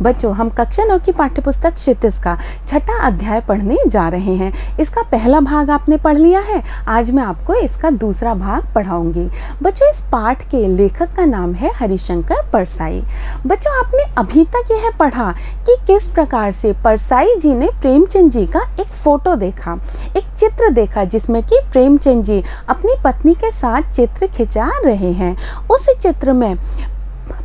बच्चों, हम कक्षा 9 की पाठ्यपुस्तक क्षितिज का छठा अध्याय पढ़ने जा रहे हैं। इसका पहला भाग आपने पढ़ लिया है। आज मैं आपको इसका दूसरा भाग पढ़ाऊंगी। बच्चों, इस पाठ के लेखक का नाम है हरिशंकर परसाई। बच्चों, आपने अभी तक यह पढ़ा कि किस प्रकार से परसाई जी ने प्रेमचंद जी का एक फोटो देखा, एक चित्र देखा, जिसमें कि प्रेमचंद जी अपनी पत्नी के साथ चित्र खिंचा रहे हैं। उस चित्र में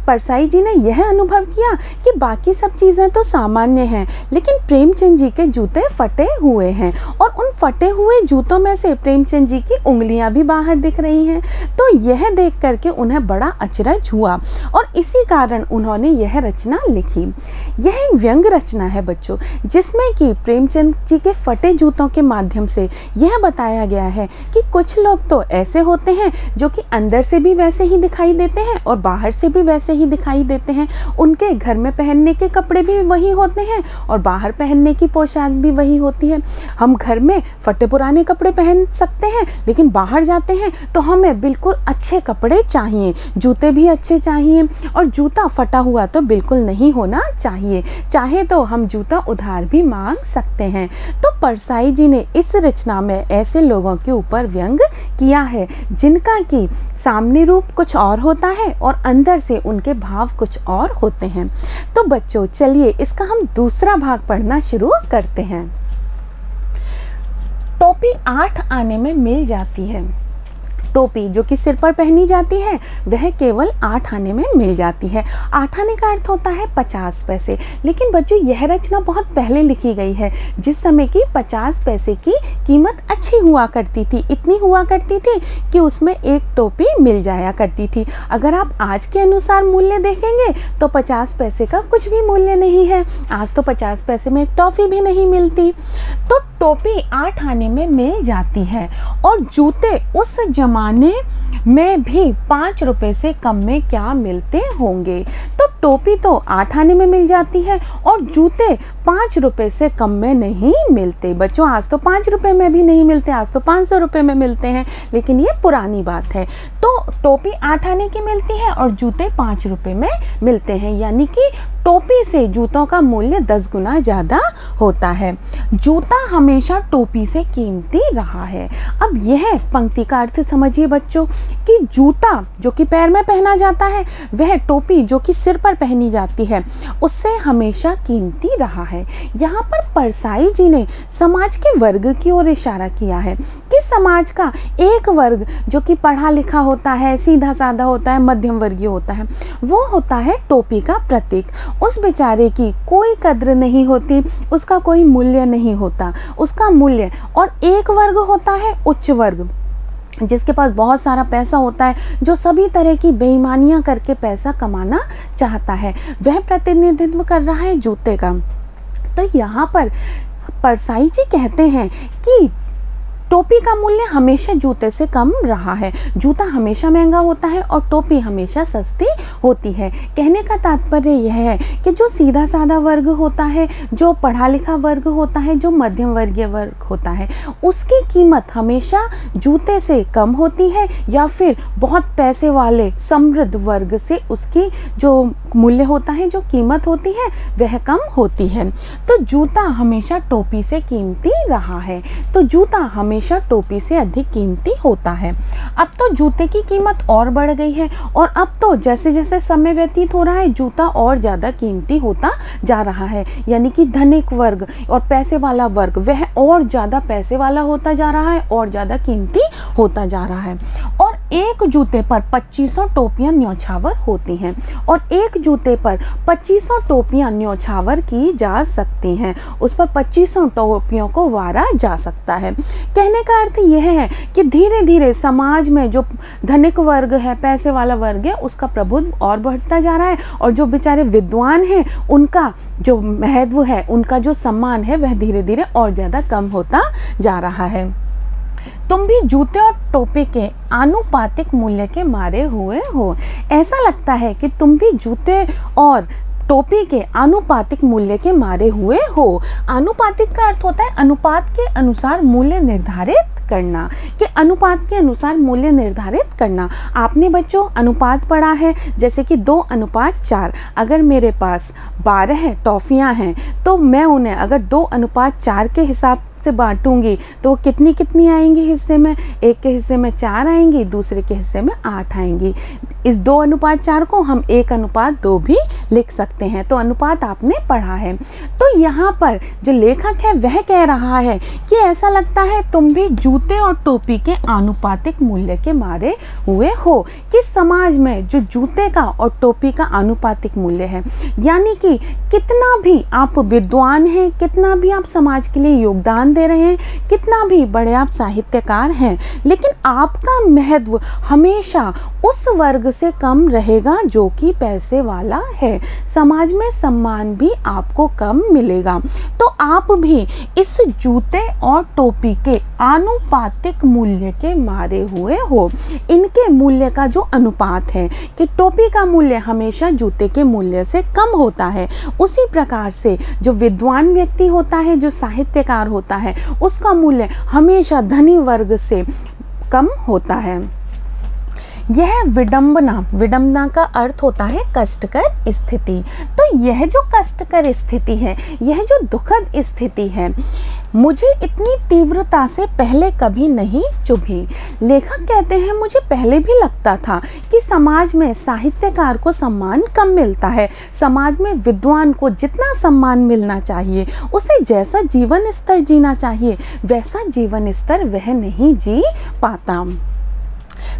परसाई जी ने यह अनुभव किया कि बाकी सब चीज़ें तो सामान्य हैं, लेकिन प्रेमचंद जी के जूते फटे हुए हैं और उन फटे हुए जूतों में से प्रेमचंद जी की उंगलियां भी बाहर दिख रही हैं। तो यह देख करके उन्हें बड़ा अचरज हुआ और इसी कारण उन्होंने यह रचना लिखी। यह एक व्यंग रचना है बच्चों, जिसमें कि प्रेमचंद जी के फटे जूतों के माध्यम से यह बताया गया है कि कुछ लोग तो ऐसे होते हैं जो कि अंदर से भी वैसे ही दिखाई देते हैं और बाहर से भी वैसे ही दिखाई देते हैं। उनके घर में पहनने के कपड़े भी वही होते हैं और बाहर पहनने की पोशाक भी वही होती है। हम घर में फटे पुराने कपड़े पहन सकते हैं, लेकिन बाहर जाते हैं तो हमें बिल्कुल अच्छे कपड़े चाहिए, जूते भी अच्छे चाहिए और जूता फटा हुआ तो बिल्कुल नहीं होना चाहिए। चाहे तो हम जूता उधार भी मांग सकते हैं। तो परसाई जी ने इस रचना में ऐसे लोगों के ऊपर व्यंग किया है जिनका कि सामने रूप कुछ और होता है और अंदर से उनके भाव कुछ और होते हैं। तो बच्चों, चलिए इसका हम दूसरा भाग पढ़ना शुरू करते हैं। टोपी 8 आने में मिल जाती है। टोपी जो कि सिर पर पहनी जाती है वह केवल 8 आने में मिल जाती है। 8 आने का अर्थ होता है 50 पैसे। लेकिन बच्चों, यह रचना बहुत पहले लिखी गई है, जिस समय की 50 पैसे की कीमत अच्छी हुआ करती थी, इतनी हुआ करती थी कि उसमें एक टोपी मिल जाया करती थी। अगर आप आज के अनुसार मूल्य देखेंगे तो 50 पैसे का कुछ भी मूल्य नहीं है। आज तो 50 पैसे में एक टॉफ़ी भी नहीं मिलती। तो टोपी 8 आने में मिल जाती है और जूते उस जमाने में भी 5 रुपए से कम में क्या मिलते होंगे। तो टोपी तो 8 आने में मिल जाती है और जूते 5 रुपए से कम में नहीं मिलते। बच्चों, आज तो 5 रुपए में भी नहीं मिलते, आज तो 500 रुपए में मिलते हैं, लेकिन ये पुरानी बात है। तो टोपी 8 आने की मिलती है और जूते 5 रुपए में मिलते हैं, यानी कि टोपी से जूतों का मूल्य 10 गुना ज़्यादा होता है। जूता हमेशा टोपी से कीमती रहा है। अब यह पंक्ति का अर्थ समझिए बच्चों कि जूता जो कि पैर में पहना जाता है वह टोपी जो कि सिर पर पहनी जाती है उससे हमेशा कीमती रहा है। यहाँ पर परसाई जी ने समाज के वर्ग की ओर इशारा किया है कि समाज का एक वर्ग जो कि पढ़ा लिखा होता है, सीधा साधा होता है, मध्यम वर्गीय होता है, वो होता है टोपी का प्रतीक। उस बेचारे की कोई कद्र नहीं होती, उसका कोई मूल्य नहीं होता, उसका मूल्य। और एक वर्ग होता है उच्च वर्ग, जिसके पास बहुत सारा पैसा होता है, जो सभी तरह की बेईमानियां करके पैसा कमाना चाहता है, वह प्रतिनिधित्व कर रहा है जूते का। तो यहाँ पर परसाई जी कहते हैं कि टोपी का मूल्य हमेशा जूते से कम रहा है। जूता हमेशा महंगा होता है और टोपी हमेशा सस्ती होती है। कहने का तात्पर्य यह है कि जो सीधा साधा वर्ग होता है, जो पढ़ा लिखा वर्ग होता है, जो मध्यम वर्गीय वर्ग होता है, उसकी कीमत हमेशा जूते से कम होती है, या फिर बहुत पैसे वाले समृद्ध वर्ग से उसकी जो मूल्य होता है, जो कीमत होती है, वह कम होती है। तो जूता हमेशा टोपी से कीमती रहा है। तो जूता हमेशा टोपी से अधिक कीमती होता है। अब तो जूते की कीमत और बढ़ गई है और अब तो जैसे जैसे समय व्यतीत हो रहा है जूता और ज़्यादा कीमती होता जा रहा है, यानी कि धनिक वर्ग और पैसे वाला वर्ग वह और ज़्यादा पैसे वाला होता जा रहा है और ज़्यादा कीमती होता जा रहा है। और एक जूते पर 2500 टोपियाँ न्योछावर होती हैं और एक जूते पर 2500 टोपियाँ न्योछावर की जा सकती हैं। उस पर 2500 टोपियों को वारा जा सकता है। कहने का अर्थ यह है कि धीरे धीरे समाज में जो धनिक वर्ग है, पैसे वाला वर्ग है, उसका प्रभुत्व और बढ़ता जा रहा है और जो बेचारे विद्वान हैं उनका जो महत्व है, उनका जो सम्मान है, वह धीरे धीरे और ज़्यादा कम होता जा रहा है। तुम भी जूते और टोपी के आनुपातिक मूल्य के मारे हुए हो। ऐसा लगता है कि तुम भी जूते और टोपी के आनुपातिक मूल्य के मारे हुए हो। आनुपातिक का अर्थ होता है अनुपात के अनुसार मूल्य निर्धारित करना, कि अनुपात के अनुसार मूल्य निर्धारित करना। आपने बच्चों अनुपात पढ़ा है, जैसे कि 2:4। अगर मेरे पास 12 टॉफ़ियाँ हैं तो मैं उन्हें अगर 2:4 के हिसाब से बांटूंगी तो कितनी कितनी आएंगी हिस्से में? एक के हिस्से में 4 आएंगी, दूसरे के हिस्से में 8 आएंगी। इस 2:4 को हम 1:2 भी लिख सकते हैं। तो अनुपात आपने पढ़ा है। तो यहाँ पर जो लेखक है वह कह रहा है कि ऐसा लगता है तुम भी जूते और टोपी के आनुपातिक मूल्य के मारे हुए हो, कि समाज में जो जूते का और टोपी का आनुपातिक मूल्य है, यानी कि कितना भी आप विद्वान हैं, कितना भी आप समाज के लिए योगदान दे रहे हैं, कितना भी बड़े आप साहित्यकार हैं, लेकिन आपका महत्व हमेशा उस वर्ग से कम रहेगा जो कि पैसे वाला है। समाज में सम्मान भी आपको कम मिलेगा। तो आप भी इस जूते और टोपी के आनुपातिक मूल्य के मारे हुए हो। इनके मूल्य का जो अनुपात है कि टोपी का मूल्य हमेशा जूते के मूल्य से कम होता है, उसी प्रकार से जो विद्वान व्यक्ति होता है, जो साहित्यकार होता है, उसका मूल्य हमेशा धनी वर्ग से कम होता है। यह विडंबना का अर्थ होता है कष्टकर स्थिति। तो यह जो कष्टकर स्थिति है, यह जो दुखद स्थिति है, मुझे इतनी तीव्रता से पहले कभी नहीं चुभी। लेखक कहते हैं मुझे पहले भी लगता था कि समाज में साहित्यकार को सम्मान कम मिलता है, समाज में विद्वान को जितना सम्मान मिलना चाहिए, उसे जैसा जीवन स्तर जीना चाहिए वैसा जीवन स्तर वह नहीं जी पाता।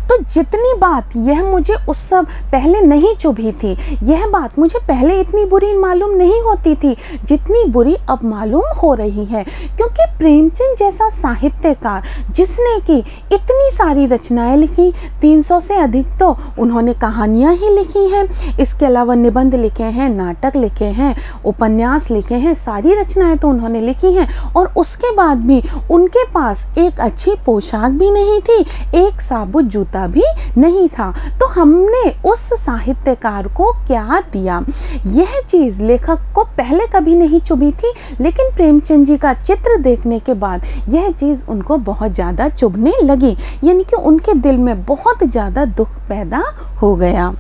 तो जितनी बात यह मुझे उस सब पहले नहीं चुभी थी, यह बात मुझे पहले इतनी बुरी मालूम नहीं होती थी जितनी बुरी अब मालूम हो रही है। क्योंकि प्रेमचंद जैसा साहित्यकार जिसने कि इतनी सारी रचनाएं लिखी, 300 से अधिक तो उन्होंने कहानियां ही लिखी हैं, इसके अलावा निबंध लिखे हैं, नाटक लिखे हैं, उपन्यास लिखे हैं, सारी रचनाएं तो उन्होंने लिखी हैं, और उसके बाद भी उनके पास एक अच्छी पोशाक भी नहीं थी, एक साबुत जूता भी नहीं था। तो हमने उस साहित्यकार को क्या दिया? यह चीज़ लेखक को पहले कभी नहीं चुभी थी, लेकिन प्रेमचंद जी का चित्र देखने के बाद यह चीज़ उनको बहुत ज़्यादा चुभने लगी, यानी कि उनके दिल में बहुत ज़्यादा दुख पैदा हो गया।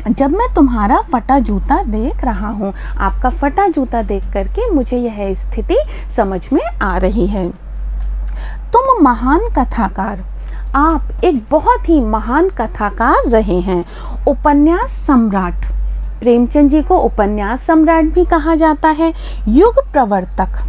जब मैं तुम्हारा फटा जूता देख रहा हूँ, आपका फटा जूता देख करके मुझे यह स्थिति समझ में आ रही है। तुम महान कथाकार, आप एक बहुत ही महान कथाकार रहे हैं, उपन्यास सम्राट। प्रेमचंद जी को उपन्यास सम्राट भी कहा जाता है, युग प्रवर्तक,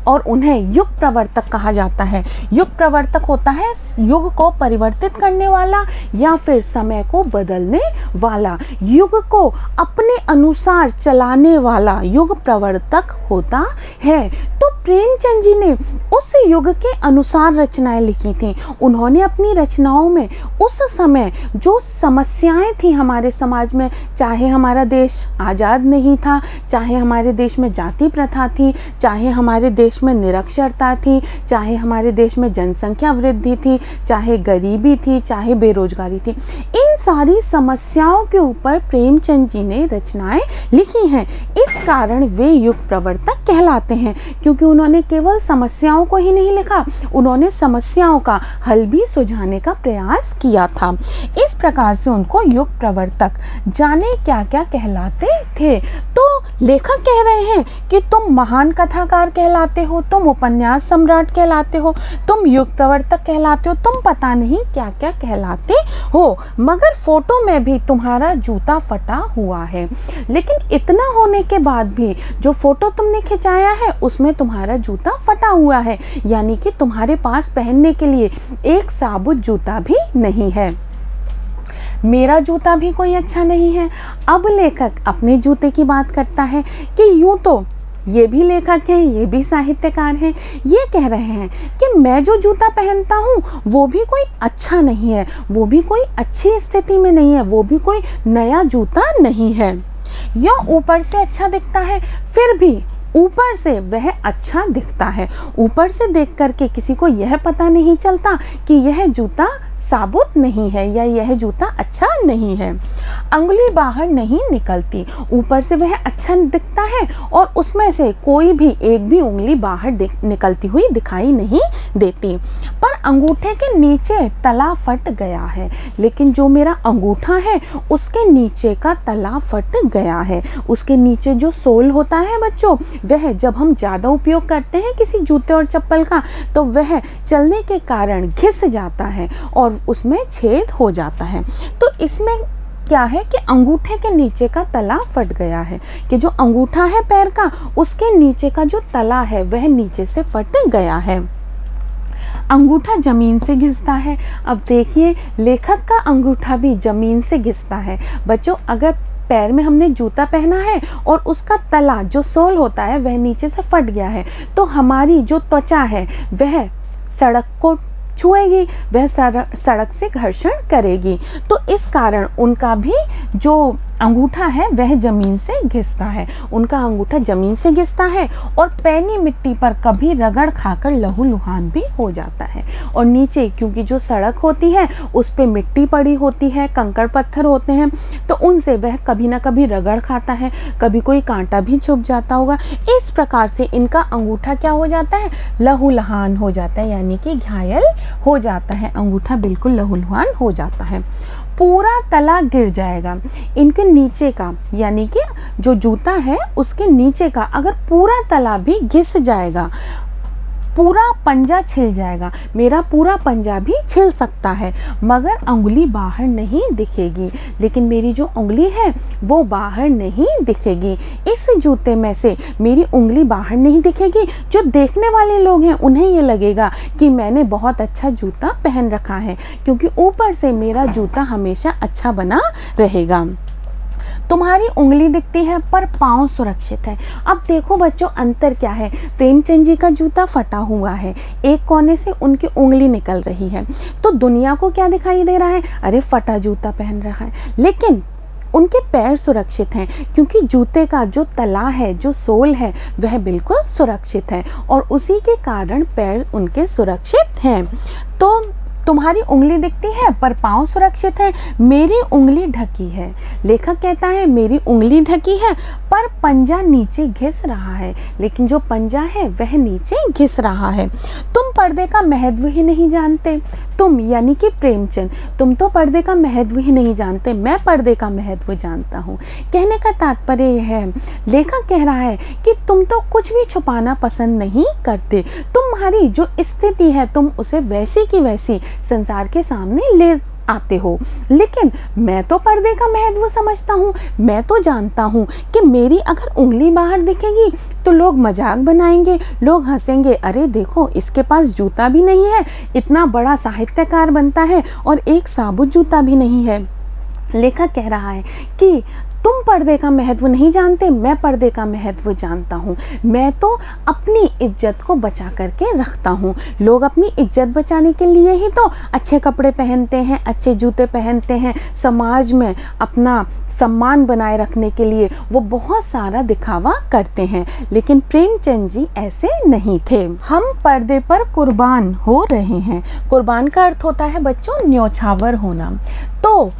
और उन्हें युग प्रवर्तक कहा जाता है। युग प्रवर्तक होता है युग को परिवर्तित करने वाला या फिर समय को बदलने वाला, युग को अपने अनुसार चलाने वाला युग प्रवर्तक होता है। तो प्रेमचंद जी ने उस युग के अनुसार रचनाएं लिखी थी। उन्होंने अपनी रचनाओं में उस समय जो समस्याएं थी हमारे समाज में, चाहे हमारा देश आज़ाद नहीं था, चाहे हमारे देश में जाति प्रथा थी, चाहे हमारे देश में निरक्षरता थी, चाहे हमारे देश में जनसंख्या वृद्धि थी, चाहे गरीबी थी, चाहे बेरोजगारी थी, इन सारी समस्याओं के ऊपर प्रेमचंद जी ने रचनाएं लिखी हैं। इस कारण वे युग प्रवर्तक कहलाते हैं, क्योंकि उन्होंने केवल समस्याओं को ही नहीं लिखा, उन्होंने समस्याओं का हल भी सुझाने का प्रयास किया था। इस प्रकार से उनको युग प्रवर्तक जाने क्या क्या कहलाते थे। तो लेखक कह रहे हैं कि तुम महान कथाकार कहलाते हो, तुम उपन्यास सम्राट कहलाते हो, तुम युग प्रवर्तक कहलाते हो, तुम पता नहीं क्या क्या कहलाते हो, मगर फोटो में भी तुम्हारा जूता फटा हुआ है। लेकिन इतना होने के बाद भी जो फोटो तुमने खिंचाया है उसमें तुम्हारा जूता फटा हुआ है, यानी कि तुम्हारे पास पहनने के लिए एक साबुत जूता भी नहीं है। मेरा जूता भी कोई अच्छा नहीं है। अब लेखक अपने जूते की बात करता है कि यूं तो ये भी लेखक हैं, ये भी साहित्यकार हैं, ये कह रहे हैं कि मैं जो जूता पहनता हूँ वो भी कोई अच्छा नहीं है, वो भी कोई अच्छी स्थिति में नहीं है, वो भी कोई नया जूता नहीं है। यह ऊपर से अच्छा दिखता है, फिर भी ऊपर से वह अच्छा दिखता है। ऊपर से देख करके किसी को यह पता नहीं चलता कि यह जूता साबुत नहीं है या यह जूता अच्छा नहीं है। अंगुली बाहर नहीं निकलती, ऊपर से वह अच्छा दिखता है और उसमें से कोई भी एक भी उंगली बाहर निकलती हुई दिखाई नहीं देती। पर अंगूठे के नीचे तला फट गया है, लेकिन जो मेरा अंगूठा है उसके नीचे का तला फट गया है। उसके नीचे जो सोल होता है बच्चों, वह जब हम ज़्यादा उपयोग करते हैं किसी जूते और चप्पल का, तो वह चलने के कारण घिस जाता है और उसमें छेद हो जाता है। तो इसमें क्या है कि अंगूठे के नीचे का तला फट गया है, कि जो अंगूठा है पैर का उसके नीचे का जो तला है वह नीचे से फट गया है। अंगूठा जमीन से घिसता है। अब देखिए, लेखक का अंगूठा भी जमीन से घिसता है। बच्चों, अगर पैर में हमने जूता पहना है और उसका तला जो सोल होता है वह नीचे से फट गया है, तो हमारी जो त्वचा है वह सड़क को छुएगी, वह सड़क से घर्षण करेगी। तो इस कारण उनका भी जो अंगूठा है वह जमीन से घिसता है। उनका अंगूठा जमीन से घिसता है और पैनी मिट्टी पर कभी रगड़ खाकर लहूलुहान भी हो जाता है। और नीचे क्योंकि जो सड़क होती है उस पे मिट्टी पड़ी होती है, कंकड़ पत्थर होते हैं, तो उनसे वह कभी ना कभी रगड़ खाता है, कभी कोई कांटा भी चुभ जाता होगा। इस प्रकार से इनका अंगूठा क्या हो जाता है, लहूलुहान हो जाता है, यानी कि घायल हो जाता है। अंगूठा बिल्कुल लहूलुहान हो जाता है, पूरा तला गिर जाएगा। इनके नीचे का यानी कि जो जूता है उसके नीचे का अगर पूरा तला भी घिस जाएगा, पूरा पंजा छिल जाएगा। मेरा पूरा पंजा भी छिल सकता है मगर उंगली बाहर नहीं दिखेगी, लेकिन मेरी जो उंगली है वो बाहर नहीं दिखेगी। इस जूते में से मेरी उंगली बाहर नहीं दिखेगी। जो देखने वाले लोग हैं उन्हें ये लगेगा कि मैंने बहुत अच्छा जूता पहन रखा है, क्योंकि ऊपर से मेरा जूता हमेशा अच्छा बना रहेगा। तुम्हारी उंगली दिखती है पर पाँव सुरक्षित है। अब देखो बच्चों, अंतर क्या है। प्रेमचंद जी का जूता फटा हुआ है, एक कोने से उनकी उंगली निकल रही है, तो दुनिया को क्या दिखाई दे रहा है, अरे फटा जूता पहन रहा है। लेकिन उनके पैर सुरक्षित हैं, क्योंकि जूते का जो तला है, जो सोल है, वह बिल्कुल सुरक्षित है और उसी के कारण पैर उनके सुरक्षित हैं। तो तुम्हारी उंगली दिखती है पर पाँव सुरक्षित है, मेरी उंगली ढकी है। लेखक कहता है मेरी उंगली ढकी है पर पंजा नीचे घिस रहा है, लेकिन जो पंजा है वह नीचे घिस रहा है। तुम पर्दे का महत्व ही नहीं जानते। तुम यानी कि प्रेमचंद, तुम तो पर्दे का महत्व ही नहीं जानते, मैं पर्दे का महत्व जानता हूँ। कहने का तात्पर्य यह है, लेखक कह रहा है कि तुम तो कुछ भी छुपाना पसंद नहीं करते। तुम्हारी जो स्थिति है तुम उसे वैसी की वैसी संसार के सामने ले आते हो, लेकिन मैं तो पर्दे का महत्व समझता हूँ। मैं तो जानता हूँ कि मेरी अगर उंगली बाहर दिखेगी तो लोग मजाक बनाएंगे, लोग हंसेंगे, अरे देखो इसके पास जूता भी नहीं है, इतना बड़ा साहित्यकार बनता है और एक साबुत जूता भी नहीं है। लेखक कह रहा है कि तुम पर्दे का महत्व नहीं जानते, मैं पर्दे का महत्व जानता हूँ। मैं तो अपनी इज्जत को बचा करके रखता हूँ। लोग अपनी इज्जत बचाने के लिए ही तो अच्छे कपड़े पहनते हैं, अच्छे जूते पहनते हैं, समाज में अपना सम्मान बनाए रखने के लिए वो बहुत सारा दिखावा करते हैं। लेकिन प्रेमचंद जी ऐसे नहीं थे। हम पर्दे पर कुर्बान हो रहे हैं। कुर्बान का अर्थ होता है बच्चों न्यौछावर होना। तो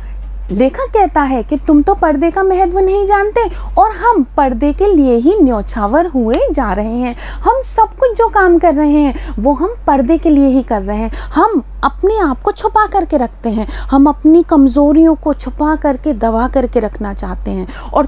लेखक कहता है कि तुम तो पर्दे का महत्व नहीं जानते और हम पर्दे के लिए ही न्यौछावर हुए जा रहे हैं। हम सब कुछ जो काम कर रहे हैं वो हम पर्दे के लिए ही कर रहे हैं। हम अपने आप को छुपा करके रखते हैं, हम अपनी कमज़ोरियों को छुपा करके दबा करके रखना चाहते हैं और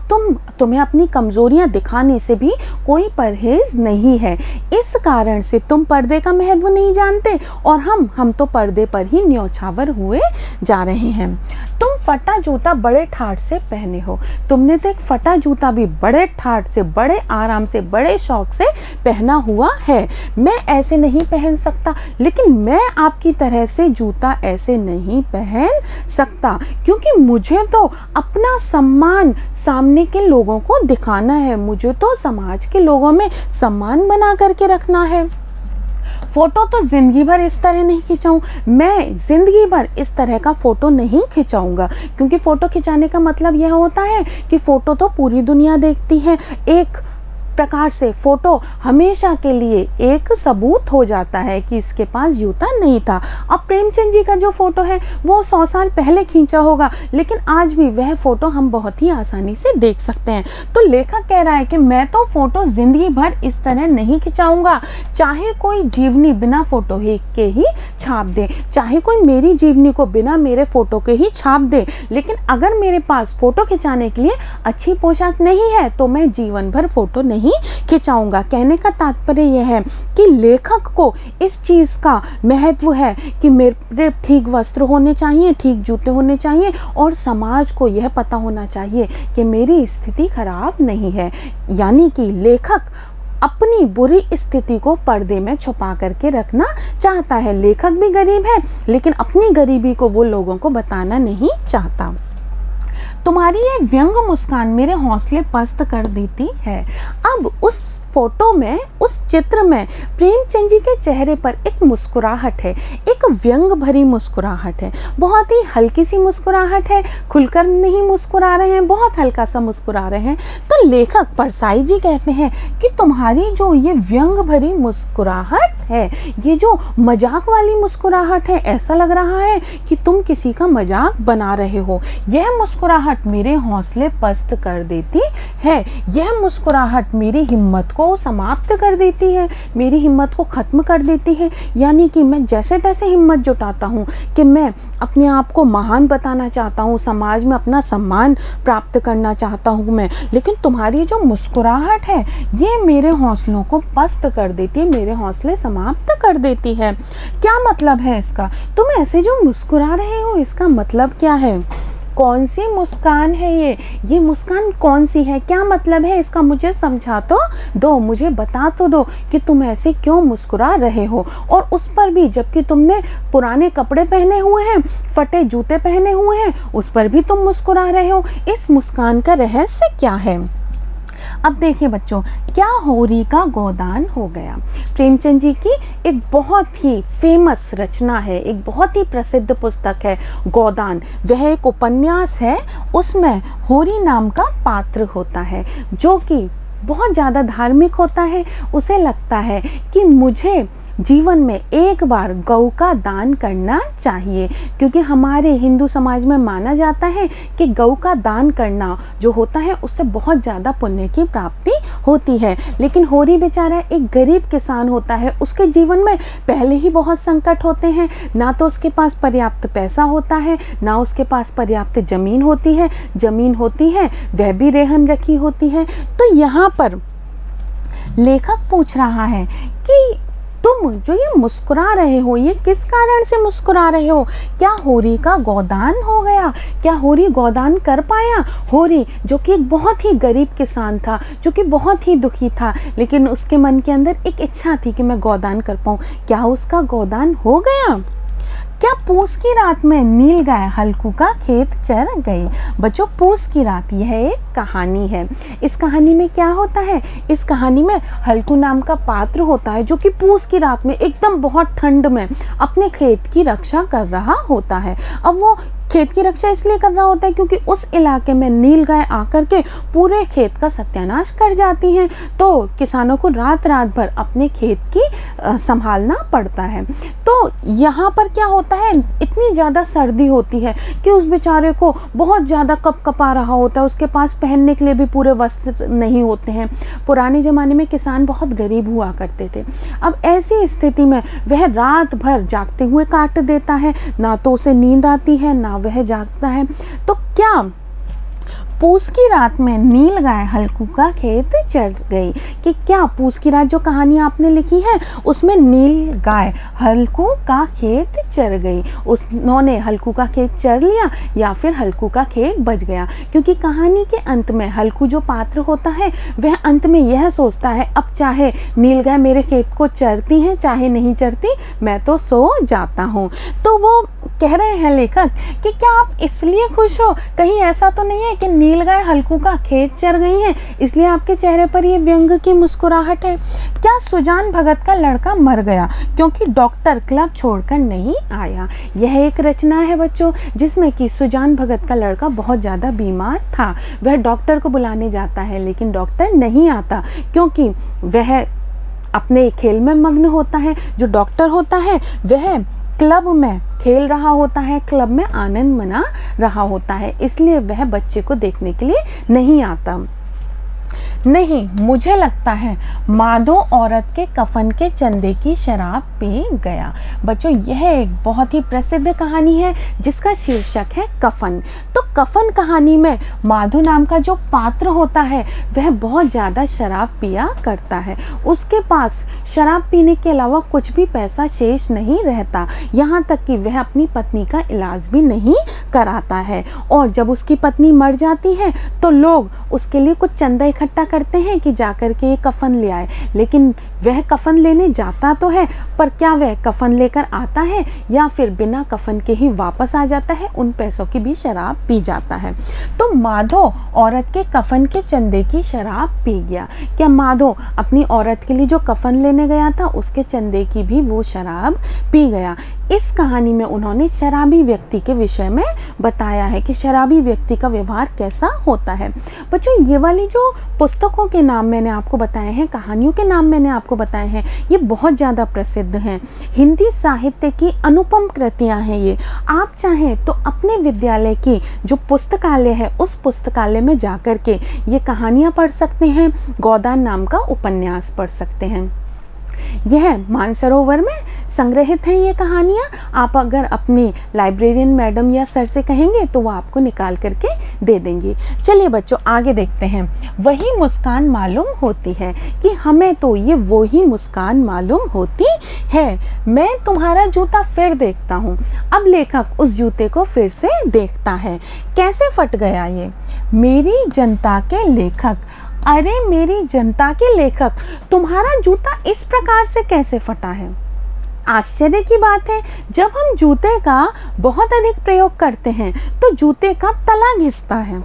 तुम्हें अपनी कमज़ोरियां दिखाने से भी कोई परहेज़ नहीं है। इस कारण से तुम पर्दे का महत्व नहीं जानते और हम तो पर्दे पर ही न्यौछावर हुए जा रहे हैं। तुम फटा जूता बड़े ठाठ से पहने हो। तुमने तो एक फटा जूता भी बड़े ठाठ से, बड़े आराम से, बड़े शौक से पहना हुआ है। मैं ऐसे नहीं पहन सकता, लेकिन मैं आपकी तरह से जूता ऐसे नहीं पहन सकता, क्योंकि मुझे तो अपना सम्मान सामने के लोगों को दिखाना है। मुझे तो समाज के लोगों में सम्मान बना करके रखना है। फ़ोटो तो ज़िंदगी भर इस तरह नहीं खिंचाऊँ, मैं ज़िंदगी भर इस तरह का फ़ोटो नहीं खिंचाऊँगा, क्योंकि फ़ोटो खिंचाने का मतलब यह होता है कि फ़ोटो तो पूरी दुनिया देखती है। एक प्रकार से फोटो हमेशा के लिए एक सबूत हो जाता है कि इसके पास जूता नहीं था। अब प्रेमचंद जी का जो फोटो है वो 100 साल पहले खींचा होगा, लेकिन आज भी वह फोटो हम बहुत ही आसानी से देख सकते हैं। तो लेखक कह रहा है कि मैं तो फोटो जिंदगी भर इस तरह नहीं खिंचाऊंगा, चाहे कोई जीवनी बिना फोटो के ही छाप दे, चाहे कोई मेरी जीवनी को बिना मेरे फोटो के ही छाप दे, लेकिन अगर मेरे पास फोटो खिंचाने के लिए अच्छी पोशाक नहीं है तो मैं जीवन भर फोटो नहीं खिंचाऊंगा। कहने का तात्पर्य यह है कि लेखक को इस चीज़ का महत्व है कि मेरे ठीक वस्त्र होने चाहिए, ठीक जूते होने चाहिए, और समाज को यह पता होना चाहिए कि मेरी स्थिति खराब नहीं है। यानी कि लेखक अपनी बुरी स्थिति को पर्दे में छुपा करके रखना चाहता है। लेखक भी गरीब है, लेकिन अपनी गरीबी को वो लोगों को बताना नहीं चाहता। तुम्हारी ये व्यंग मुस्कान मेरे हौसले पस्त कर देती है। अब उस फोटो में, उस चित्र में प्रेमचंद जी के चेहरे पर एक मुस्कुराहट है, एक व्यंग भरी मुस्कुराहट है, बहुत ही हल्की सी मुस्कुराहट है, खुलकर नहीं मुस्कुरा रहे हैं, बहुत हल्का सा मुस्कुरा रहे हैं। तो लेखक परसाई जी कहते हैं कि तुम्हारी जो ये व्यंग भरी मुस्कुराहट है, ये जो मजाक वाली मुस्कुराहट है, ऐसा लग रहा है कि तुम किसी का मजाक बना रहे हो। यह मुस्कुराहट मेरे हौसले पस्त कर देती है, यह मुस्कुराहट मेरी हिम्मत को समाप्त कर देती है, मेरी हिम्मत को ख़त्म कर देती है। यानी कि मैं जैसे तैसे हिम्मत जुटाता हूँ कि मैं अपने आप को महान बताना चाहता हूँ, समाज में अपना सम्मान प्राप्त करना चाहता हूँ मैं, लेकिन तुम्हारी जो मुस्कुराहट है ये मेरे हौसलों को पस्त कर देती है, मेरे हौसले समाप्त कर देती है। क्या मतलब है इसका? तुम ऐसे जो मुस्कुरा रहे हो, इसका मतलब क्या है? कौन सी मुस्कान है ये मुस्कान कौन सी है? क्या मतलब है इसका? मुझे समझा तो दो, मुझे बता तो दो कि तुम ऐसे क्यों मुस्कुरा रहे हो, और उस पर भी जबकि तुमने पुराने कपड़े पहने हुए हैं, फटे जूते पहने हुए हैं, उस पर भी तुम मुस्कुरा रहे हो। इस मुस्कान का रहस्य क्या है? अब देखिए बच्चों, क्या होरी का गोदान हो गया प्रेमचंद जी की एक बहुत ही फेमस रचना है, एक बहुत ही प्रसिद्ध पुस्तक है गोदान। वह एक उपन्यास है, उसमें होरी नाम का पात्र होता है जो कि बहुत ज़्यादा धार्मिक होता है। उसे लगता है कि मुझे जीवन में एक बार गौ का दान करना चाहिए, क्योंकि हमारे हिंदू समाज में माना जाता है कि गौ का दान करना जो होता है उससे बहुत ज़्यादा पुण्य की प्राप्ति होती है। लेकिन होरी बेचारा एक गरीब किसान होता है, उसके जीवन में पहले ही बहुत संकट होते हैं, ना तो उसके पास पर्याप्त पैसा होता है, ना उसके पास पर्याप्त ज़मीन होती है, ज़मीन होती है वह भी रेहन रखी होती है। तो यहाँ पर लेखक पूछ रहा है कि तुम जो ये मुस्कुरा रहे हो, ये किस कारण से मुस्कुरा रहे हो? क्या होरी का गोदान हो गया? क्या होरी गोदान कर पाया? होरी जो कि एक बहुत ही गरीब किसान था, जो कि बहुत ही दुखी था, लेकिन उसके मन के अंदर एक इच्छा थी कि मैं गोदान कर पाऊँ। क्या उसका गोदान हो गया? क्या पूस की रात में नील गाय हल्कू का खेत चर गई? बच्चों, पूस की रात यह एक कहानी है। इस कहानी में क्या होता है? इस कहानी में हल्कू नाम का पात्र होता है जो कि पूस की रात में एकदम बहुत ठंड में अपने खेत की रक्षा कर रहा होता है। अब वो खेत की रक्षा इसलिए कर रहा होता है क्योंकि उस इलाके में नील गाय आकर के पूरे खेत का सत्यानाश कर जाती हैं, तो किसानों को रात रात भर अपने खेत की संभालना पड़ता है। तो यहाँ पर क्या होता है, इतनी ज़्यादा सर्दी होती है कि उस बेचारे को बहुत ज़्यादा कपकपा रहा होता है, उसके पास पहनने के लिए भी पूरे वस्त्र नहीं होते हैं। पुराने ज़माने में किसान बहुत गरीब हुआ करते थे। अब ऐसी स्थिति में वह रात भर जागते हुए काट देता है, ना तो उसे नींद आती है ना वह जागता है। तो क्या पूस की रात में नील गाय हल्कू का खेत चर गई, कि क्या पूस की रात जो कहानी आपने लिखी है उसमें नील गाय हल्कू का खेत चर गई, उन्होंने हल्कू का खेत चर लिया या फिर हल्कू का खेत बच गया? क्योंकि कहानी के अंत में हल्कू जो पात्र होता है वह अंत में यह सोचता है, अब चाहे नील गाय मेरे खेत को चरती हैं चाहे नहीं चरती, मैं तो सो जाता हूँ। तो वो कह रहे हैं लेखक कि क्या आप इसलिए खुश हो, कहीं ऐसा तो नहीं है कि नीलगाय हल्कू का खेत चर गई हैं इसलिए आपके चेहरे पर ये व्यंग की मुस्कुराहट है? क्या सुजान भगत का लड़का मर गया क्योंकि डॉक्टर क्लब छोड़कर नहीं आया? यह एक रचना है बच्चों जिसमें कि सुजान भगत का लड़का बहुत ज़्यादा बीमार था। वह डॉक्टर को बुलाने जाता है लेकिन डॉक्टर नहीं आता क्योंकि वह अपने खेल में मग्न होता है। जो डॉक्टर होता है वह क्लब में खेल रहा होता है, क्लब में आनंद मना रहा होता है, इसलिए वह बच्चे को देखने के लिए नहीं आता। नहीं, मुझे लगता है माधो औरत के कफन के चंदे की शराब पी गया। बच्चों यह एक बहुत ही प्रसिद्ध कहानी है जिसका शीर्षक है कफन। तो कफन कहानी में माधो नाम का जो पात्र होता है वह बहुत ज़्यादा शराब पिया करता है। उसके पास शराब पीने के अलावा कुछ भी पैसा शेष नहीं रहता, यहाँ तक कि वह अपनी पत्नी का इलाज भी नहीं कराता है। और जब उसकी पत्नी मर जाती है तो लोग उसके लिए कुछ चंदा इकट्ठा करते हैं कि जाकर के ये कफन ले आए, लेकिन वह कफन लेने जाता तो है पर क्या वह कफन लेकर आता है या फिर बिना कफन के ही वापस आ जाता है, उन पैसों की भी शराब पी जाता है। तो माधो औरत के कफन के चंदे की शराब पी गया। क्या माधो अपनी औरत के लिए जो कफन लेने गया था उसके चंदे की भी वो शराब पी गया? इस कहानी में उन्होंने शराबी व्यक्ति के विषय में बताया है कि शराबी व्यक्ति का व्यवहार कैसा होता है। बच्चों ये वाली जो पुस्तकों के नाम मैंने आपको बताए हैं, कहानियों के नाम मैंने आपको बताए हैं, ये बहुत ज़्यादा प्रसिद्ध हैं। हिंदी साहित्य की अनुपम कृतियाँ हैं ये। आप चाहें तो अपने विद्यालय की जो पुस्तकालय है उस पुस्तकालय में जाकर के ये कहानियाँ पढ़ सकते हैं, गोदान नाम का उपन्यास पढ़ सकते हैं। यह मानसरोवर में संग्रहित हैं ये कहानियाँ। आप अगर अपनी लाइब्रेरियन मैडम या सर से कहेंगे तो वो आपको निकाल करके दे देंगे। चलिए बच्चों आगे देखते हैं। वही मुस्कान मालूम होती है कि हमें तो ये वही मुस्कान मालूम होती है। मैं तुम्हारा जूता फिर देखता हूँ। अब लेखक उस जूते को फिर से देखता है। कैसे फट गया ये? मेरी जनता के लेखक, अरे मेरी जनता के लेखक, तुम्हारा जूता इस प्रकार से कैसे फटा है? आश्चर्य की बात है, जब हम जूते का बहुत अधिक प्रयोग करते हैं तो जूते का तला घिसता है,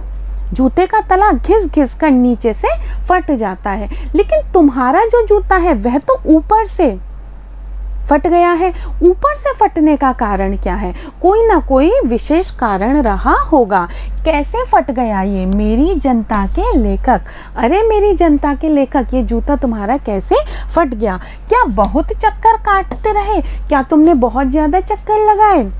जूते का तला घिस घिस कर नीचे से फट जाता है, लेकिन तुम्हारा जो जूता है वह तो ऊपर से फट गया है। ऊपर से फटने का कारण क्या है? कोई ना कोई विशेष कारण रहा होगा। कैसे फट गया ये? मेरी जनता के लेखक, अरे मेरी जनता के लेखक, ये जूता तुम्हारा कैसे फट गया? क्या बहुत चक्कर काटते रहे? क्या तुमने बहुत ज़्यादा चक्कर लगाए?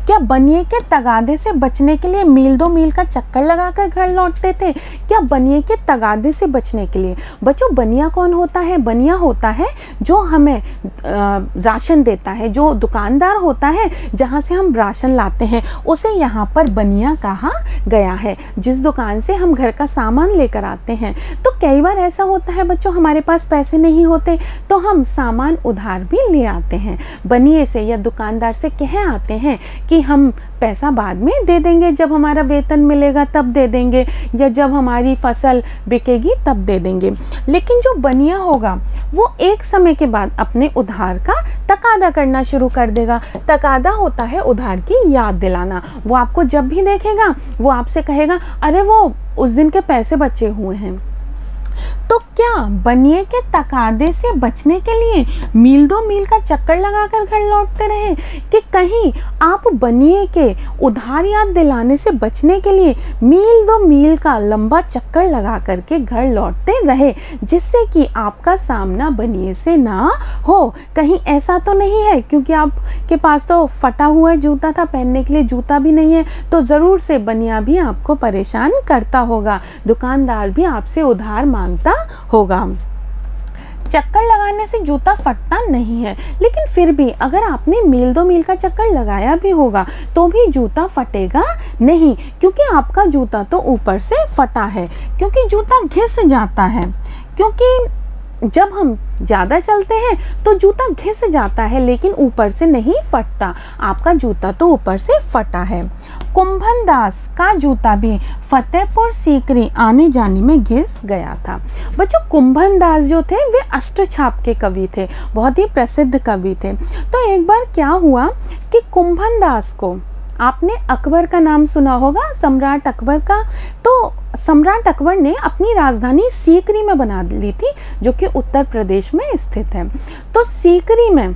क्या बनिए के तगादे से बचने के लिए मील दो मील का चक्कर लगाकर घर लौटते थे? क्या बनिए के तगादे से बचने के लिए? बच्चों बनिया कौन होता है? बनिया होता है जो हमें राशन देता है, जो दुकानदार होता है जहाँ से हम राशन लाते हैं उसे यहाँ पर बनिया कहा गया है। जिस दुकान से हम घर का सामान लेकर आते हैं, तो कई बार ऐसा होता है बच्चों हमारे पास पैसे नहीं होते तो हम सामान उधार भी ले आते हैं, बनिए से या दुकानदार से कह आते हैं कि हम पैसा बाद में दे देंगे, जब हमारा वेतन मिलेगा तब दे देंगे या जब हमारी फसल बिकेगी तब दे देंगे। लेकिन जो बनिया होगा वो एक समय के बाद अपने उधार का तकादा करना शुरू कर देगा। तकादा होता है उधार की याद दिलाना। वो आपको जब भी देखेगा वो आपसे कहेगा अरे वो उस दिन के पैसे बचे हुए हैं। तो क्या बनिए के तकादे से बचने के लिए मील दो मील का चक्कर लगाकर घर लौटते रहे कि कहीं आप बनिए के उधार याद दिलाने से बचने के लिए मील दो मील का लंबा चक्कर लगा करके घर लौटते रहे जिससे कि आपका सामना बनिए से ना हो? कहीं ऐसा तो नहीं है क्योंकि आपके पास तो फटा हुआ जूता था, पहनने के लिए जूता भी नहीं है, तो ज़रूर से बनिया भी आपको परेशान करता होगा, दुकानदार भी आपसे उधार मांगता होगा। चक्कर लगाने से जूता फटता नहीं है, लेकिन फिर भी अगर आपने मील दो मील का चक्कर लगाया भी होगा तो भी जूता फटेगा नहीं, क्योंकि आपका जूता तो ऊपर से फटा है, क्योंकि जूता घिस जाता है। क्योंकि जब हम ज़्यादा चलते हैं तो जूता घिस जाता है लेकिन ऊपर से नहीं फटता। आपका जूता तो ऊपर से फटा है। कुंभन दास का जूता भी फतेहपुर सीकरी आने जाने में घिस गया था। बच्चों, कुंभन दास जो थे वे अष्टछाप के कवि थे, बहुत ही प्रसिद्ध कवि थे। तो एक बार क्या हुआ कि कुंभन दास को, आपने अकबर का नाम सुना होगा, सम्राट अकबर का, तो सम्राट अकबर ने अपनी राजधानी सीकरी में बना ली थी जो कि उत्तर प्रदेश में स्थित है। तो सीकरी में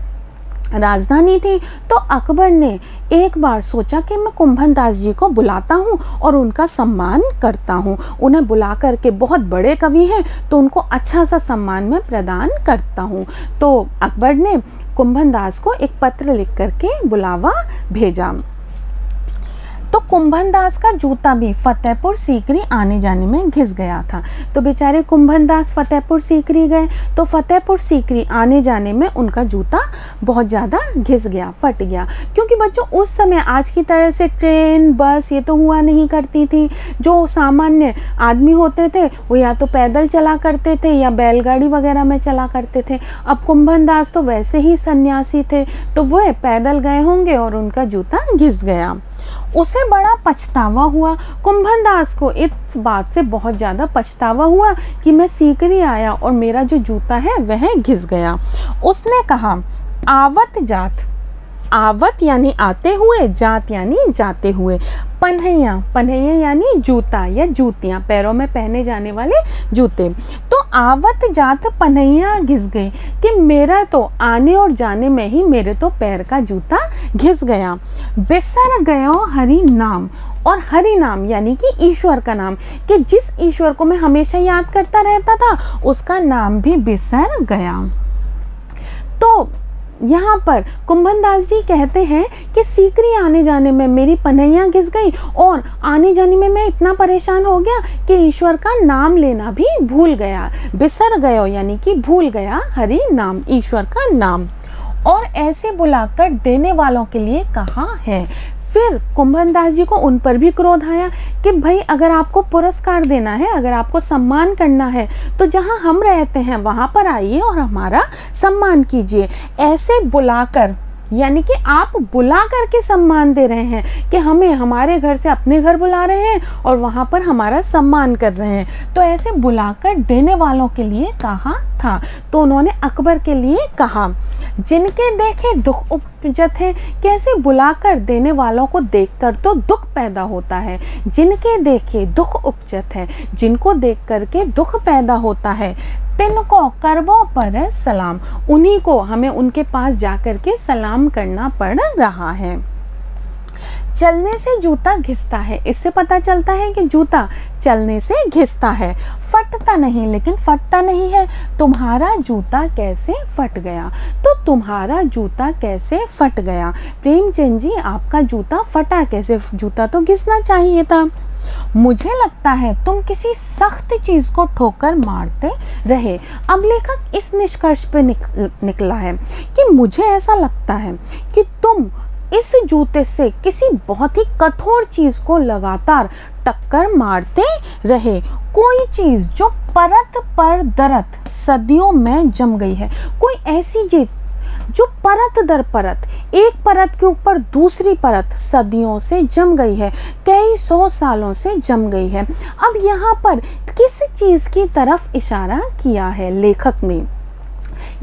राजधानी थी। तो अकबर ने एक बार सोचा कि मैं कुंभन दास जी को बुलाता हूँ और उनका सम्मान करता हूँ। उन्हें बुला करके, बहुत बड़े कवि हैं तो उनको अच्छा सा सम्मान मैं प्रदान करता हूँ। तो अकबर ने कुंभन दास को एक पत्र लिख करके बुलावा भेजा। तो कुंभन दास का जूता भी फतेहपुर सीकरी आने जाने में घिस गया था। तो बेचारे कुंभन दास फतेहपुर सीकरी गए, तो फतेहपुर सीकरी आने जाने में उनका जूता बहुत ज़्यादा घिस गया, फट गया। क्योंकि बच्चों उस समय आज की तरह से ट्रेन, बस ये तो हुआ नहीं करती थी। जो सामान्य आदमी होते थे वो या तो पैदल चला करते थे या बैलगाड़ी वगैरह में चला करते थे। अब कुंभन दास तो वैसे ही सन्यासी थे, तो वह पैदल गए होंगे और उनका जूता घिस गया। उसे बड़ा पछतावा हुआ। कुंभन दास को इस बात से बहुत ज़्यादा पछतावा हुआ कि मैं सीकरी आया और मेरा जो जूता है वह घिस गया। उसने कहा, आवत जात, आवत यानी आते हुए, जात यानी जाते हुए, पन्हैया, पन्हैया यानी जूता या जूतियाँ, पैरों में पहने जाने वाले जूते। तो आवत जात पन्हैया घिस गई कि मेरा तो आने और जाने में ही मेरे तो पैर का जूता घिस गया। बिसर गयो हरि नाम, और हरि नाम यानी कि ईश्वर का नाम, कि जिस ईश्वर को मैं हमेशा याद करता रहता था उसका नाम भी बिसर गया। तो यहाँ पर कुंभन दास जी कहते हैं कि सीकरी आने जाने में मेरी पन्हैया घिस गई और आने जाने में मैं इतना परेशान हो गया कि ईश्वर का नाम लेना भी भूल गया। बिसर गयो यानी कि भूल गया हरि नाम, ईश्वर का नाम। और ऐसे बुलाकर देने वालों के लिए कहा है। फिर कुंभन दास जी को उन पर भी क्रोध आया कि भाई अगर आपको पुरस्कार देना है, अगर आपको सम्मान करना है तो जहाँ हम रहते हैं वहाँ पर आइए और हमारा सम्मान कीजिए। ऐसे बुलाकर, यानी कि आप बुला करके सम्मान दे रहे हैं कि हमें हमारे घर से अपने घर बुला रहे हैं और वहाँ पर हमारा सम्मान कर रहे हैं। तो ऐसे बुलाकर देने वालों के लिए कहा था। तो उन्होंने अकबर के लिए कहा, जिनके देखे दुख उपजत है। कैसे बुलाकर देने वालों को देखकर तो दुख पैदा होता है। जिनके देखे दुख उपजत है, जिनको देख करके दुख पैदा होता है। तिनको करबो पर सलाम, उन्हीं को हमें उनके पास जाकर के सलाम करना पड़ रहा है। चलने से जूता घिसता है, इससे पता चलता है कि जूता चलने से घिसता है, फटता नहीं। लेकिन फटता नहीं है। तुम्हारा जूता कैसे फट गया? तो तुम्हारा जूता कैसे फट गया? प्रेमचंद जी, आपका जूता फटा कैसे? जूता तो घिसना चाहिए था। मुझे लगता है तुम किसी सख्त चीज को ठोकर मारते रहे। अब लेखक इस निष्कर्ष पे निकला है कि मुझे ऐसा लगता है कि तुम इस जूते से किसी बहुत ही कठोर चीज को लगातार टक्कर मारते रहे। कोई चीज जो परत पर दरत सदियों में जम गई है, कोई ऐसी चीज जो परत दर परत, एक परत के ऊपर दूसरी परत सदियों से जम गई है, कई सौ सालों से जम गई है। अब यहाँ पर किस चीज की तरफ इशारा किया है लेखक ने?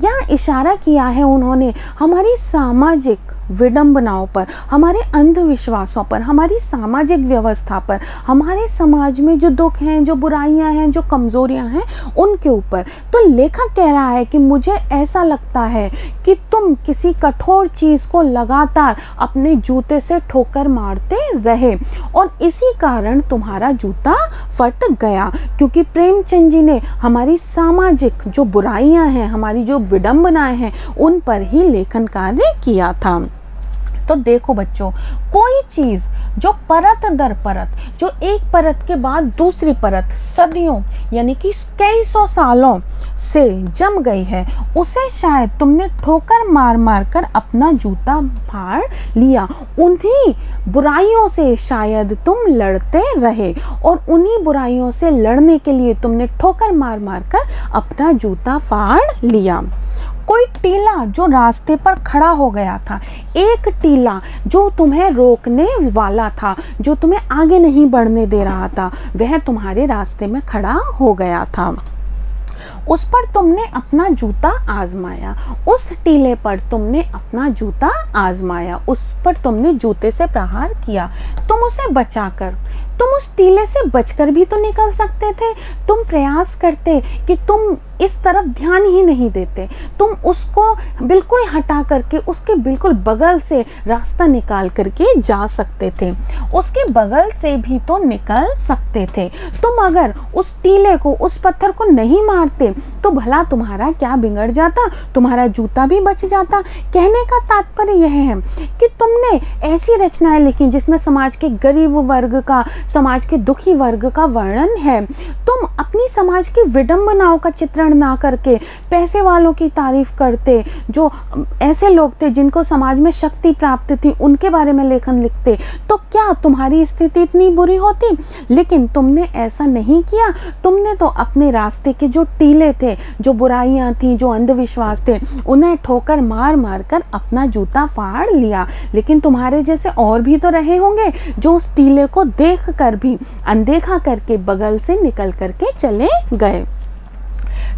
यहाँ इशारा किया है उन्होंने हमारी सामाजिक विडंबनाओं पर, हमारे अंधविश्वासों पर, हमारी सामाजिक व्यवस्था पर, हमारे समाज में जो दुख हैं, जो बुराइयां हैं, जो कमजोरियां हैं, उनके ऊपर। तो लेखक कह रहा है कि मुझे ऐसा लगता है कि तुम किसी कठोर चीज को लगातार अपने जूते से ठोकर मारते रहे और इसी कारण तुम्हारा जूता फट गया। क्योंकि प्रेमचंद जी ने हमारी सामाजिक जो बुराइयां हैं, हमारी जो विडंबनाएं हैं, उन पर ही लेखन कार्य किया था। तो देखो बच्चों, कोई चीज़ जो परत दर परत, जो एक परत के बाद दूसरी परत सदियों यानी कि कई सौ सालों से जम गई है, उसे शायद तुमने ठोकर मार मार कर अपना जूता फाड़ लिया। उन्हीं बुराइयों से शायद तुम लड़ते रहे और उन्हीं बुराइयों से लड़ने के लिए तुमने ठोकर मार मार कर अपना जूता फाड़ लिया। कोई टीला जो रास्ते पर खड़ा हो गया था, एक टीला जो तुम्हें रोकने वाला था, जो तुम्हें आगे नहीं बढ़ने दे रहा था, वह तुम्हारे रास्ते में खड़ा हो गया था। उस पर तुमने अपना जूता आजमाया, उस टीले पर तुमने अपना जूता आजमाया, उस पर तुमने जूते से प्रहार किया। तुम उसे बचाकर, तुम उस टीले से बचकर भी तो निकल सकते थे। तुम प्रयास करते कि तुम इस तरफ ध्यान ही नहीं देते, तुम उसको बिल्कुल हटा करके उसके बिल्कुल बगल से रास्ता निकाल करके जा सकते थे, उसके बगल से भी तो निकल सकते थे। तुम अगर उस टीले को, उस पत्थर को नहीं मारते तो भला तुम्हारा क्या बिगड़ जाता, तुम्हारा जूता भी बच जाता। कहने का तात्पर्य यह है कि तुमने ऐसी रचनाएं लिखी जिसमें समाज के गरीब वर्ग का, समाज के दुखी वर्ग का वर्णन है। तुम अपनी समाज की विडंबनाओं का चित्रण ना करके पैसे वालों की तारीफ करते, जो ऐसे लोग थे जिनको समाज में शक्ति प्राप्त थी, उनके बारे में लेखन लिखते, तो क्या तुम्हारी स्थिति इतनी बुरी होती? लेकिन तुमने ऐसा नहीं किया। तुमने तो अपने रास्ते के जो टीले थे, जो बुराइयां थी, जो अंधविश्वास थे, उन्हें ठोकर मार मार कर अपना जूता फाड़ लिया। लेकिन तुम्हारे जैसे और भी तो रहे होंगे जो उस टीले को देख कर भी अनदेखा करके बगल से निकल करके चले गए।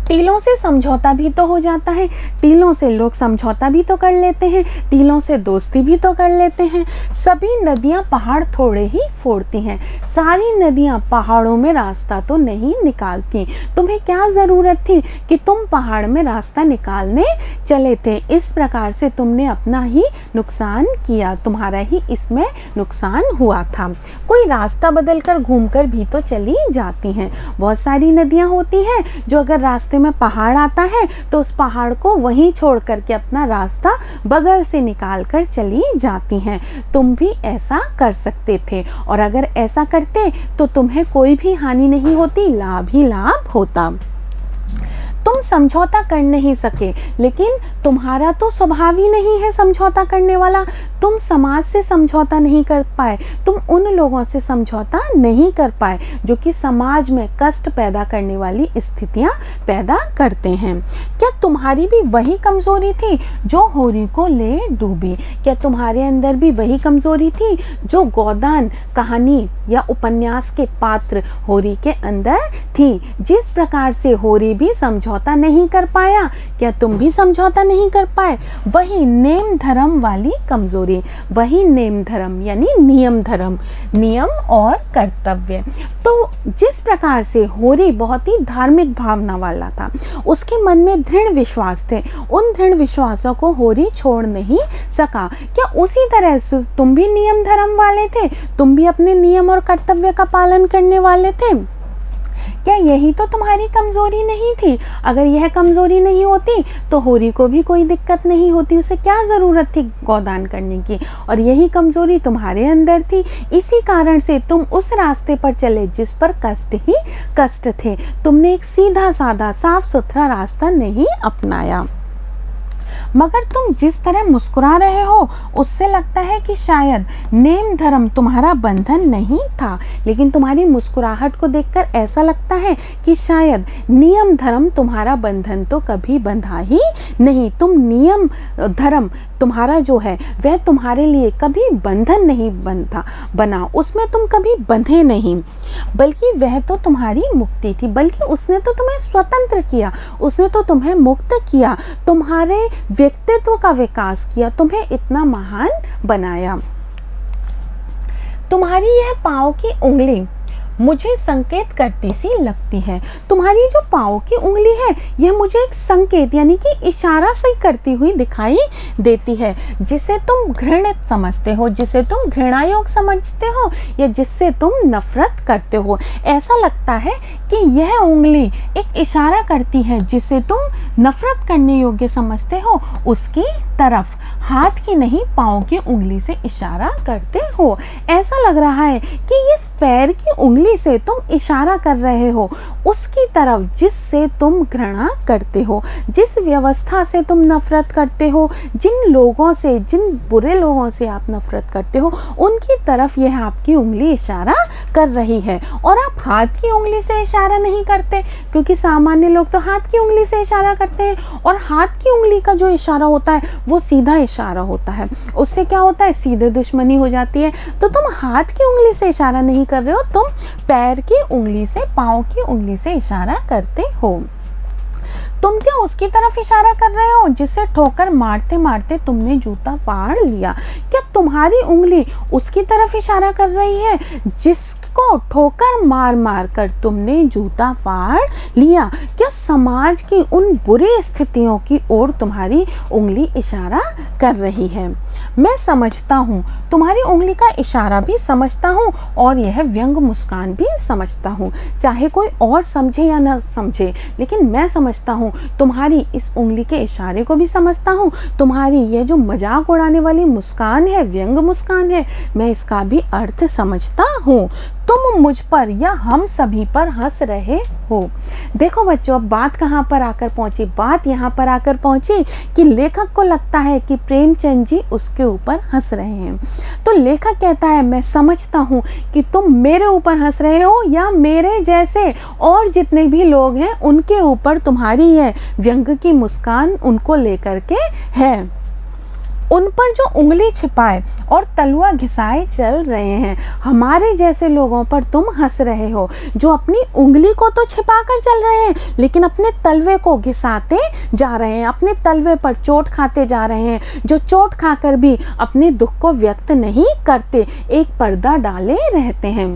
टीलों से समझौता भी तो हो जाता है, टीलों से लोग समझौता भी तो कर लेते हैं, टीलों से दोस्ती भी तो कर लेते हैं। सभी नदियां पहाड़ थोड़े ही फोड़ती हैं, सारी नदियां पहाड़ों में रास्ता तो नहीं निकालती। तुम्हें क्या ज़रूरत थी कि तुम पहाड़ में रास्ता निकालने चले थे? इस प्रकार से तुमने अपना ही नुकसान किया, तुम्हारा ही इसमें नुकसान हुआ था। कोई रास्ता बदल कर घूम कर भी तो चली जाती हैं। बहुत सारी नदियाँ होती हैं जो अगर रास्ते में पहाड़ आता है तो उस पहाड़ को वहीं छोड़ करके अपना रास्ता बगल से निकाल कर चली जाती हैं। तुम भी ऐसा कर सकते थे और अगर ऐसा करते तो तुम्हें कोई भी हानि नहीं होती, लाभ ही लाभ होता। तुम समझौता कर नहीं सके, लेकिन तुम्हारा तो स्वभाव ही नहीं है समझौता करने वाला। तुम समाज से समझौता नहीं कर पाए, तुम उन लोगों से समझौता नहीं कर पाए जो कि समाज में कष्ट पैदा करने वाली स्थितियां पैदा करते हैं। क्या तुम्हारी भी वही कमजोरी थी जो होरी को ले डूबी? क्या तुम्हारे अंदर भी वही कमजोरी थी जो गोदान कहानी या उपन्यास के पात्र होरी के अंदर थी? जिस प्रकार से होरी भी समझौता नहीं कर पाया, क्या तुम भी समझौता नहीं कर पाए? वही नेम धर्म वाली कमजोरी, वही नेम धर्म यानी नियम धर्म, नियम और कर्तव्य। तो जिस प्रकार से होरी बहुत ही धार्मिक भावना वाला था, उसके मन में दृढ़ विश्वास थे, उन दृढ़ विश्वासों को होरी छोड़ नहीं सका। क्या उसी तरह से तुम भी नियम धर्म वाले थे? तुम भी अपने नियम और कर्तव्य का पालन करने वाले थे? क्या यही तो तुम्हारी कमजोरी नहीं थी? अगर यह कमजोरी नहीं होती तो होरी को भी कोई दिक्कत नहीं होती, उसे क्या ज़रूरत थी गोदान करने की? और यही कमजोरी तुम्हारे अंदर थी, इसी कारण से तुम उस रास्ते पर चले जिस पर कष्ट ही कष्ट थे। तुमने एक सीधा साधा साफ सुथरा रास्ता नहीं अपनाया। मगर तुम जिस तरह मुस्कुरा रहे हो उससे लगता है कि शायद नेम धर्म तुम्हारा बंधन नहीं था, लेकिन तुम्हारी मुस्कुराहट को देखकर ऐसा लगता है कि शायद नियम धर्म तुम्हारा बंधन तो कभी बंधा ही नहीं। तुम नियम धर्म तुम्हारा जो है वह तुम्हारे लिए कभी बंधन नहीं बना, उसमें तुम कभी बंधे नहीं, बल्कि वह तो तुम्हारी मुक्ति थी, बल्कि उसने तो तुम्हें स्वतंत्र किया, उसने तो तुम्हें मुक्त किया, तुम्हारे व्यक्तित्व का विकास किया, तुम्हें इतना महान बनाया। तुम्हारी यह पाँव की उंगली मुझे संकेत करती सी लगती है। तुम्हारी जो पाँव की उंगली है यह मुझे एक संकेत यानी कि इशारा से करती हुई दिखाई देती है, जिसे तुम घृणित समझते हो, जिसे तुम घृणायोग समझते हो या जिससे तुम नफरत करते हो। ऐसा लगता है कि यह उंगली एक इशारा करती है जिसे तुम नफरत करने योग्य समझते हो उसकी तरफ हाथ की नहीं पाँव की उंगली से इशारा करते हो। ऐसा लग रहा है कि इस पैर की उंगली से तुम इशारा कर रहे हो उसकी तरफ जिससे तुम घृणा करते हो, जिस व्यवस्था से तुम नफरत करते हो, जिन लोगों से, जिन बुरे लोगों से आप नफरत करते हो उनकी तरफ यह आपकी उंगली इशारा कर रही है। और आप हाथ की उंगली से इशारा नहीं करते, क्योंकि सामान्य लोग तो हाथ की उंगली से इशारा करते हैं और हाथ की उंगली का जो इशारा होता है वो सीधा इशारा होता है, उससे क्या होता है, सीधे दुश्मनी हो जाती है। तो तुम हाथ की उंगली से इशारा नहीं कर रहे हो, तुम पैर की उंगली से, पाँव की उंगली से इशारा करते हो। तुम क्या उसकी तरफ इशारा कर रहे हो जिसे ठोकर मारते मारते तुमने जूता फाड़ लिया? क्या तुम्हारी उंगली उसकी तरफ इशारा कर रही है जिसको ठोकर मार मार कर तुमने जूता फाड़ लिया? क्या समाज की उन बुरी स्थितियों की ओर तुम्हारी उंगली इशारा कर रही है? मैं समझता हूँ, तुम्हारी उंगली का इशारा भी समझता हूँ और यह व्यंग मुस्कान भी समझता हूँ। चाहे कोई और समझे या न समझे, लेकिन मैं समझता हूँ, तुम्हारी इस उंगली के इशारे को भी समझता हूँ। तुम्हारी यह जो मजाक उड़ाने वाली मुस्कान है, व्यंग मुस्कान है, मैं इसका भी अर्थ समझता हूँ। तुम मुझ पर या हम सभी पर हंस रहे हो। देखो बच्चों, अब बात कहाँ पर आकर पहुंची? बात यहाँ पर आकर पहुंची कि लेखक को लगता है कि प्रेमचंद जी उसके ऊपर हंस रहे हैं। तो लेखक कहता है, मैं समझता हूँ कि तुम मेरे ऊपर हंस रहे हो या मेरे जैसे और जितने भी लोग हैं उनके ऊपर तुम्हारी यह व्यंग की मुस्कान उनको लेकर के है। उन पर जो उंगली छिपाए और तलवा घिसाए चल रहे हैं, हमारे जैसे लोगों पर तुम हंस रहे हो जो अपनी उंगली को तो छिपा कर चल रहे हैं लेकिन अपने तलवे को घिसाते जा रहे हैं, अपने तलवे पर चोट खाते जा रहे हैं, जो चोट खाकर भी अपने दुख को व्यक्त नहीं करते, एक पर्दा डाले रहते हैं।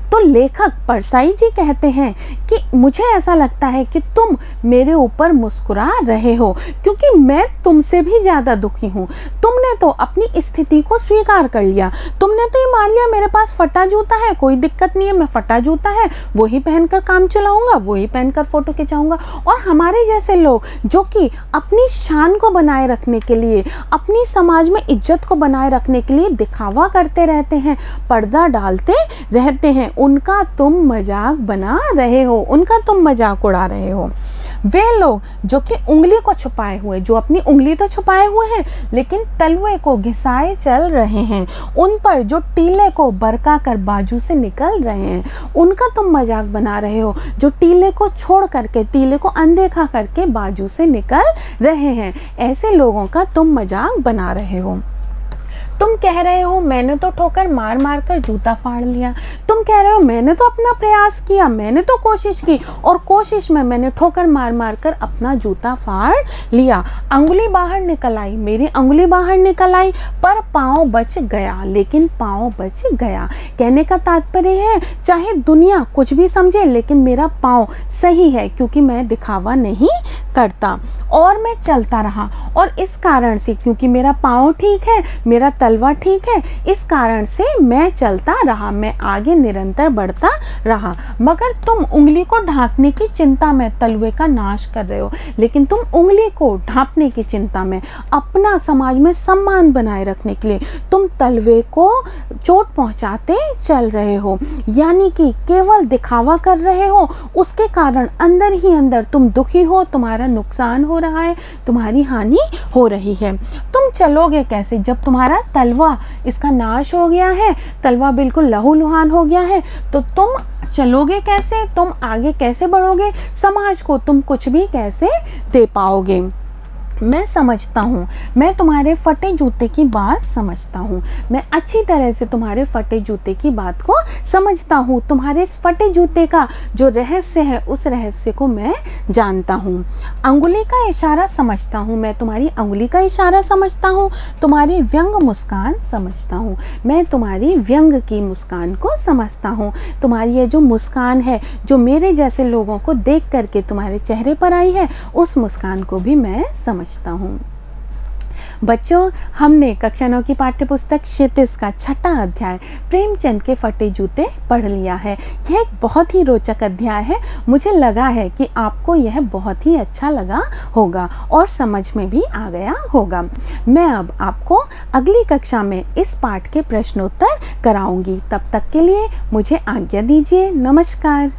तो लेखक परसाई जी कहते हैं कि मुझे ऐसा लगता है कि तुम मेरे ऊपर मुस्कुरा रहे हो क्योंकि मैं तुमसे भी ज़्यादा दुखी हूँ। तुमने तो अपनी स्थिति को स्वीकार कर लिया, तुमने तो ये मान लिया मेरे पास फटा जूता है, कोई दिक्कत नहीं है, मैं फटा जूता है वही पहनकर काम चलाऊंगा, वही पहनकर फ़ोटो खिंचाऊंगा। और हमारे जैसे लोग जो कि अपनी शान को बनाए रखने के लिए, अपनी समाज में इज्जत को बनाए रखने के लिए दिखावा करते रहते हैं, पर्दा डालते रहते हैं, उनका तुम मजाक बना रहे हो, उनका तुम मजाक उड़ा रहे हो। वे लोग जो कि उंगली को छुपाए हुए, जो अपनी उंगली तो छुपाए हुए हैं लेकिन तलवे को घिसाए चल रहे हैं, उन पर जो टीले को बरका कर बाजू से निकल रहे हैं, उनका तुम मजाक बना रहे हो। जो टीले को छोड़ करके, टीले को अनदेखा करके बाजू से निकल रहे हैं, ऐसे लोगों का तुम मजाक बना रहे हो। तुम कह रहे हो मैंने तो ठोकर मार मार कर जूता फाड़ लिया, तुम कह रहे हो मैंने तो अपना प्रयास किया, मैंने तो कोशिश की और कोशिश में मैंने ठोकर मार मार कर अपना जूता फाड़ लिया। अंगुली बाहर निकल आई, मेरी अंगुली बाहर निकल आई पर पाँव बच गया, लेकिन पाँव बच गया। कहने का तात्पर्य है चाहे दुनिया कुछ भी समझे लेकिन मेरा पाँव सही है क्योंकि मैं दिखावा नहीं करता। और मैं चलता रहा और इस कारण से, क्योंकि मेरा पाँव ठीक है, मेरा तलवा ठीक है, इस कारण से मैं चलता रहा, मैं आगे निरंतर बढ़ता रहा। मगर तुम उंगली को ढांकने की चिंता में तलवे का नाश कर रहे हो, लेकिन तुम उंगली को ढांपने की चिंता में, अपना समाज में सम्मान बनाए रखने के लिए तुम तलवे को चोट पहुंचाते चल रहे हो, यानी कि केवल दिखावा कर रहे हो। उसके कारण अंदर ही अंदर तुम दुखी हो, तुम्हारा नुकसान हो रहा है, तुम्हारी हानि हो रही है। तुम चलोगे कैसे जब तुम्हारा तलवा, इसका नाश हो गया है, तलवा बिल्कुल लहूलुहान हो गया है, तो तुम चलोगे कैसे, तुम आगे कैसे बढ़ोगे, समाज को तुम कुछ भी कैसे दे पाओगे। मैं समझता हूँ, मैं तुम्हारे फटे जूते की बात समझता हूँ, मैं अच्छी तरह से तुम्हारे फटे जूते की बात को समझता हूँ। तुम्हारे इस फटे जूते का जो रहस्य है उस रहस्य को मैं जानता हूँ। अंगुली का इशारा समझता हूँ, मैं तुम्हारी अंगुली का इशारा समझता हूँ, तुम्हारी व्यंग मुस्कान समझता हूँ, मैं तुम्हारी व्यंग की मुस्कान को समझता हूँ। तुम्हारी ये जो मुस्कान है जो मेरे जैसे लोगों को देख करके तुम्हारे चेहरे पर आई है, उस मुस्कान को भी मैं समझता हूँ। बच्चों, हमने कक्षा 9 की पाठ्यपुस्तक क्षितिज का 6ठा अध्याय प्रेमचंद के फटे जूते पढ़ लिया है। यह एक बहुत ही रोचक अध्याय है। मुझे लगा है कि आपको यह बहुत ही अच्छा लगा होगा और समझ में भी आ गया होगा। मैं अब आपको अगली कक्षा में इस पाठ के प्रश्नोत्तर कराऊंगी। तब तक के लिए मुझे आज्ञा दीजिए। नमस्कार।